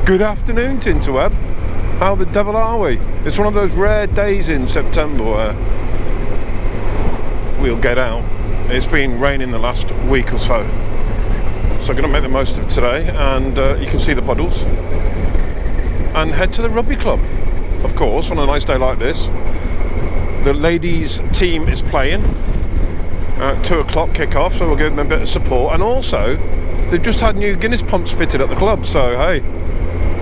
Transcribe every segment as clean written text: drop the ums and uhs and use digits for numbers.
Good afternoon, Tinterweb. How the devil are we? It's one of those rare days in September where we'll get out. It's been raining the last week or so. So I'm going to make the most of today, and you can see the puddles. And head to the rugby club, of course, on a nice day like this. The ladies team is playing. 2 o'clock kick-off, so we'll give them a bit of support. And also, they've just had new Guinness pumps fitted at the club, so hey,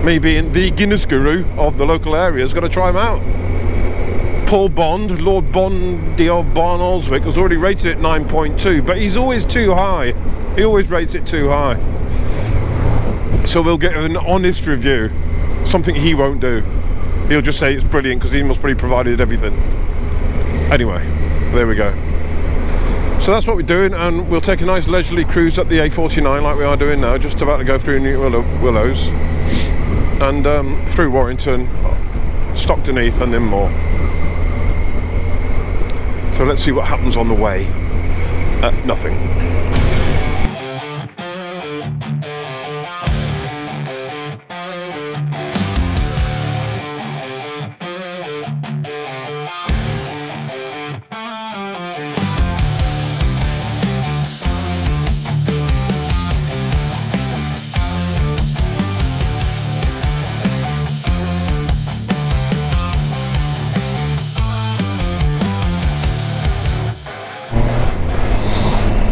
me being the Guinness guru of the local area has got to try them out. Paul Bond, Lord Bondy of Barnoldswick, has already rated it 9.2, but he's always too high. He always rates it too high. So we'll get an honest review, something he won't do. He'll just say it's brilliant because he must be provided everything. Anyway, there we go. So that's what we're doing, and we'll take a nice leisurely cruise up the A49 like we are doing now, just about to go through New Willows and through Warrington, Stockton Heath and then Moore. So let's see what happens on the way. Nothing.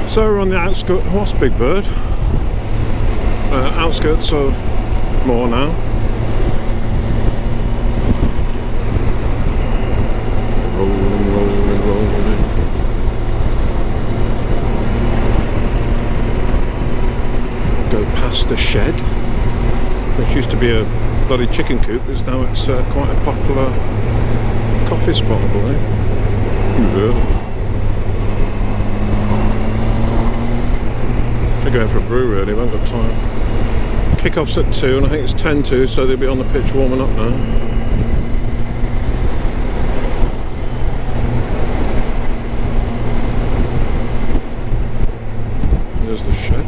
So we're on the outskirts, what's Big Bird? Outskirts of Moore now. Rolling, rolling, rolling. Go past the shed. This used to be a bloody chicken coop, now it's quite a popular coffee spot, I believe. Yeah. They're going for a brew really, we haven't got time. Kick-off's at 2 and I think it's 10 to, so they'll be on the pitch warming up now. There's the shed.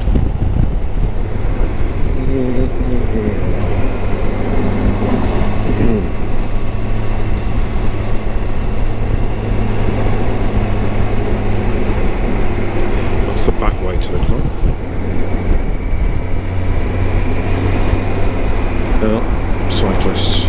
That's the back way to the club. Cyclists.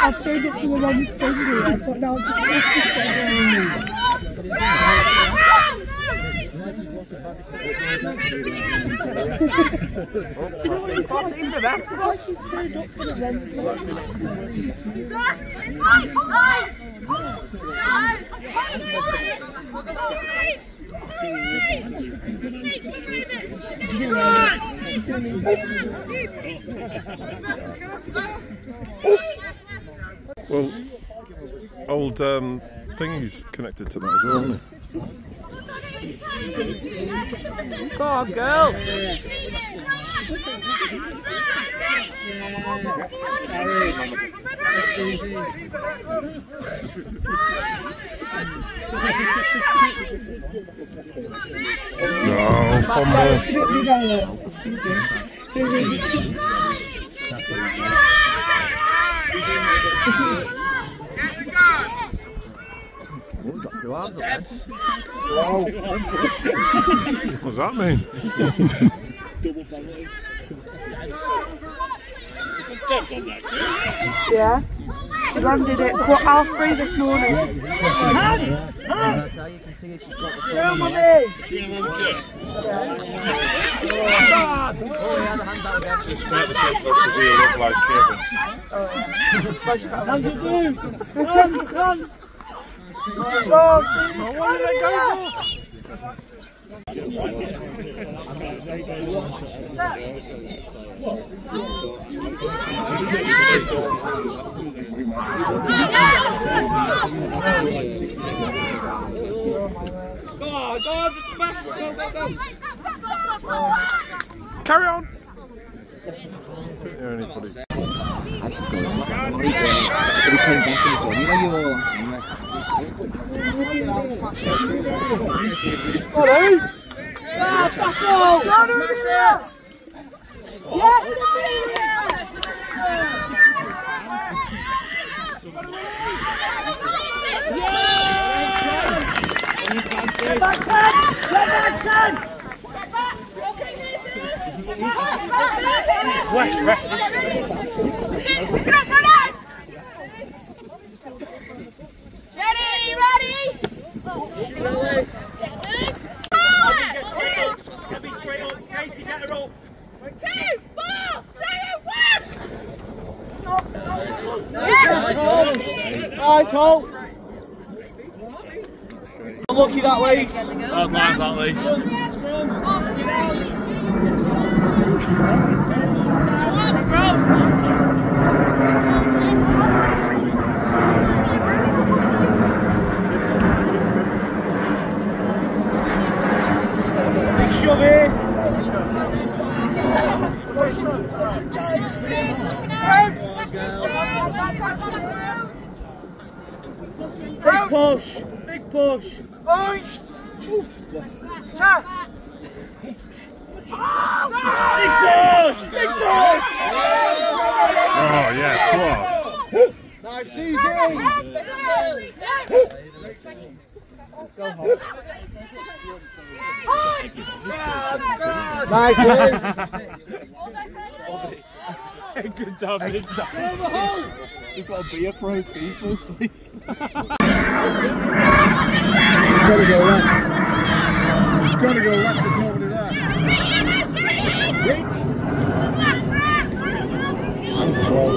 I've turned it to the wrong finger, but now I'm well, old thingy's connected to that as well, isn't it? Come on, girls! No, fumble. Oh, got 2 arms up then. What does that mean? Yeah. The run did it 3:30 this morning. You can see she's got the phone on the She on the kit. Oh, yeah, the hands out again. Just like the first one to be a localised champion. What did they go for? Go, just smash! Go! Carry on! There anybody? Actually, go on. What he's saying, but he came back and he's going, you know you're all on camera. Nice hole. Unlucky that leash. I'd like that leash. Big shove here. Big push. Big push. Tap. Big push. Big push. Oh, yes, come on. Nice, Susie. Go home. Nice, Good damage. We've got a beer pro people, please. It's got to go left. It's got to go left, there's nobody there. I'm slow.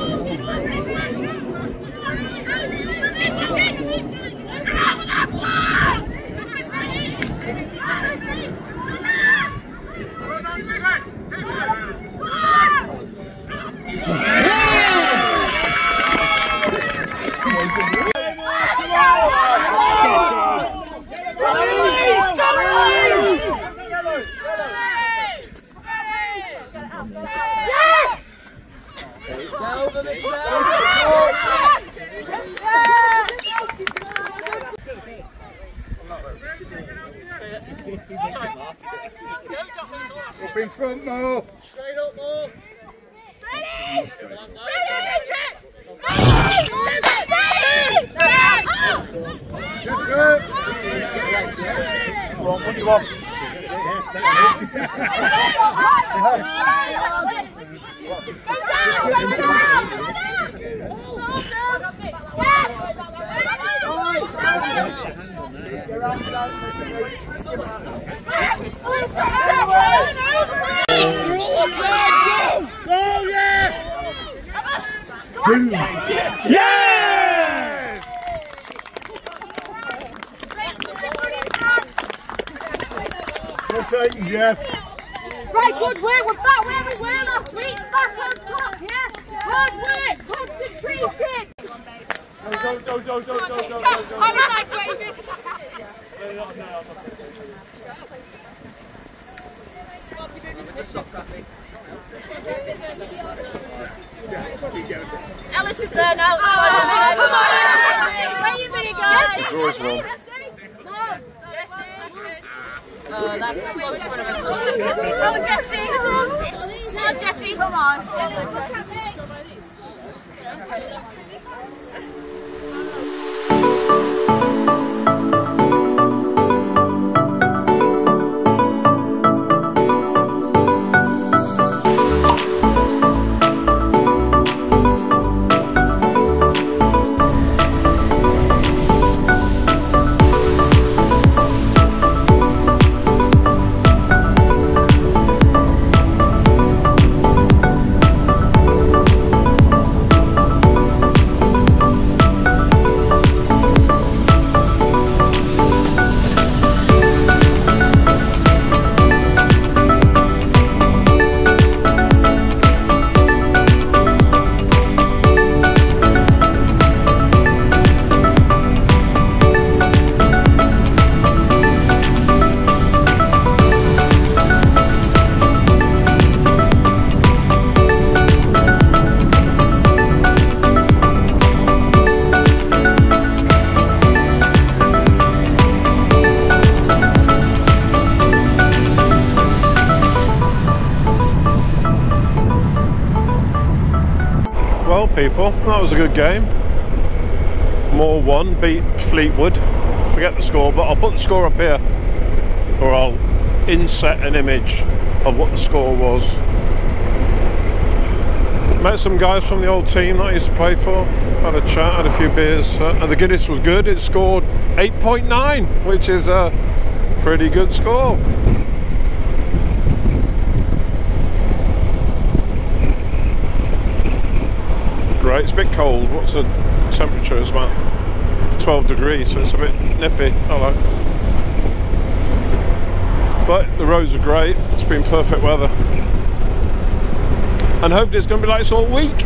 Up in front, Moore. Straight up, Moore. Ready? What do you want? Yes! Good taking, Jess. Right, good work. We're back where we were last week. Back on top, yeah? Hard work. Concentration. Go. I'm like waving. Stop traffic. Ellison, Jessie's there now. Come on, wait a minute, guys. There's always one. Oh, that's the slowest one I've ever seen. Oh, Jessie! Oh, Jessie, come on. Well, people, that was a good game. Moore won, beat Fleetwood. Forget the score, but I'll put the score up here, or I'll inset an image of what the score was. Met some guys from the old team that I used to play for. Had a chat, had a few beers, and the Guinness was good. It scored 8.9, which is a pretty good score. Great. It's a bit cold. What's the temperature? It's about 12 degrees, so it's a bit nippy. Hello. But the roads are great. It's been perfect weather. And hopefully it's going to be like this all week,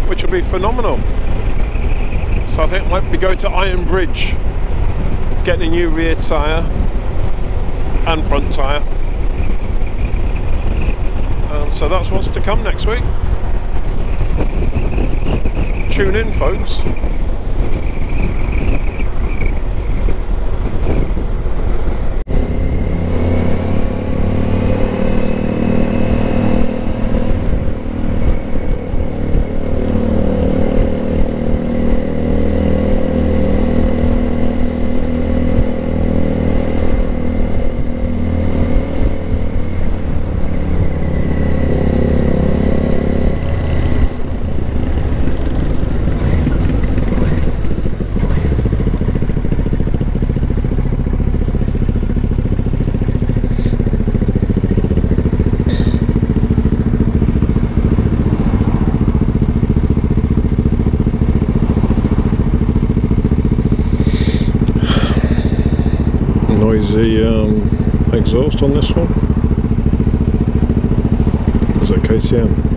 which will be phenomenal. So I think I might be going to Iron Bridge, getting a new rear tyre and front tyre. And so that's what's to come next week. Tune in, folks. Noisy exhaust on this one. Is it KTM?